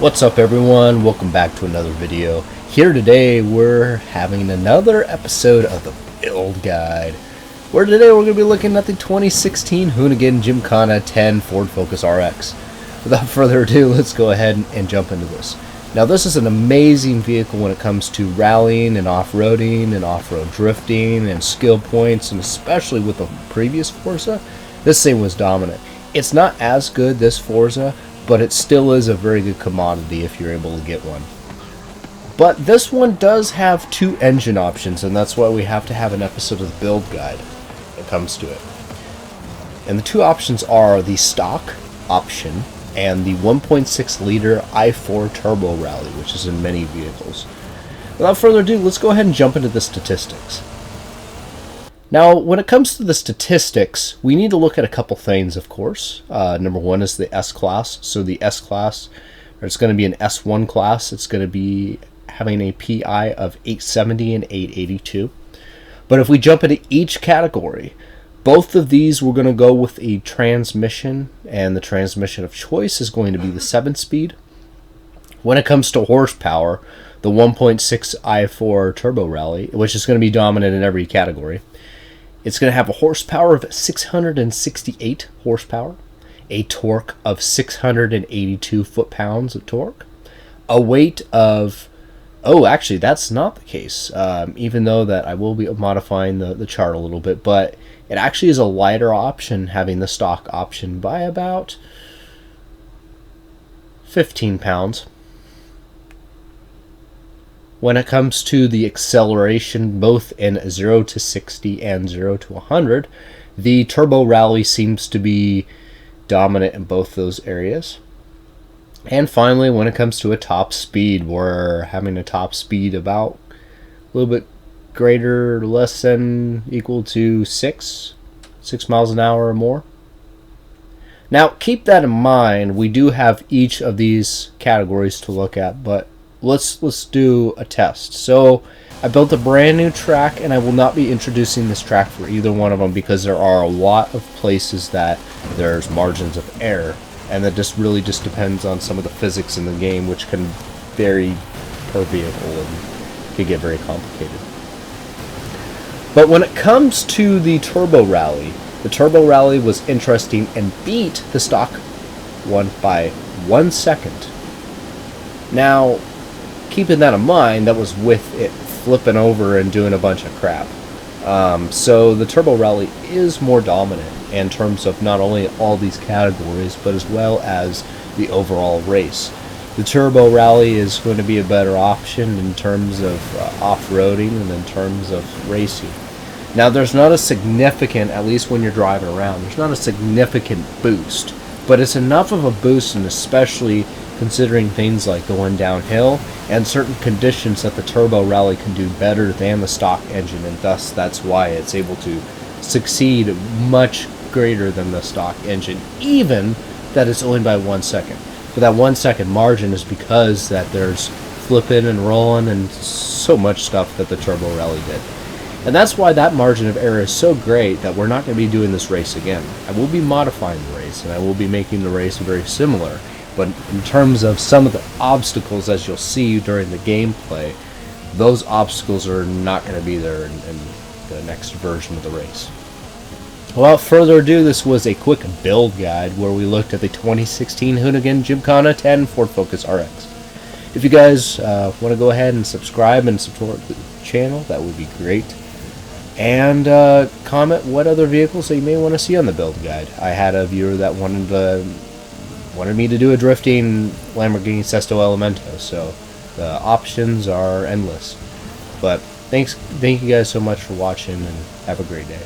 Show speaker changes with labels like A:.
A: What's up everyone, welcome back to another video. Here today we're having another episode of the build guide, where today we're going to be looking at the 2016 HOONIGAN Gymkhana 10 Ford Focus RX. Without further ado, let's go ahead and jump into this. Now this is an amazing vehicle when it comes to rallying and off-roading and off-road drifting and skill points, and especially with the previous Forza, this thing was dominant. It's not as good, this Forza, but it still is a very good commodity if you're able to get one. But this one does have two engine options, and that's why we have to have an episode of the build guide when it comes to it. And the two options are the stock option and the 1.6 liter i4 turbo rally, which is in many vehicles. Without further ado, let's go ahead and jump into the statistics. Now, when it comes to the statistics, we need to look at a couple things, of course. Number one is the S-Class. So the S-Class, it's going to be an S1 class. It's going to be having a PI of 870 and 882. But if we jump into each category, both of these we're going to go with a transmission, and the transmission of choice is going to be the 7-speed. When it comes to horsepower, the 1.6 i4 turbo rally, which is going to be dominant in every category, it's going to have a horsepower of 668 horsepower, a torque of 682 foot-pounds of torque, a weight of, oh, actually, that's not the case, even though that I will be modifying the chart a little bit, but it actually is a lighter option, having the stock option, by about 15 pounds. When it comes to the acceleration, both in 0 to 60 and 0 to 100, the turbo rally seems to be dominant in both those areas. And finally, when it comes to a top speed, we're having a top speed about a little bit greater, less than, equal to 6 miles an hour or more. Now, keep that in mind. We do have each of these categories to look at, but let's do a test. So I built a brand new track, and I will not be introducing this track for either one of them because there are a lot of places that there's margins of error, and that just really just depends on some of the physics in the game, which can vary per vehicle and can get very complicated. But when it comes to the turbo rally was interesting and beat the stock one by 1 second. Now, keeping that in mind, that was with it flipping over and doing a bunch of crap. So the turbo rally is more dominant in terms of not only all these categories, but as well as the overall race. The turbo rally is going to be a better option in terms of off-roading and in terms of racing. Now, there's not a significant, at least when you're driving around, there's not a significant boost, but it's enough of a boost, and especially considering things like going downhill and certain conditions, that the turbo rally can do better than the stock engine, and thus that's why it's able to succeed much greater than the stock engine, even that it's only by 1 second. But that 1 second margin is because that there's flipping and rolling and so much stuff that the turbo rally did. And that's why that margin of error is so great that we're not going to be doing this race again. I will be modifying the race, and I will be making the race very similar. But in terms of some of the obstacles, as you'll see during the gameplay, those obstacles are not going to be there in the next version of the race. Without further ado, this was a quick build guide where we looked at the 2016 HOONIGAN Gymkhana 10 Ford Focus RX. If you guys want to go ahead and subscribe and support the channel, that would be great. And comment what other vehicles that you may want to see on the build guide. I had a viewer that wanted me to do a drifting Lamborghini Sesto Elemento, so the options are endless. But thank you guys so much for watching, and have a great day.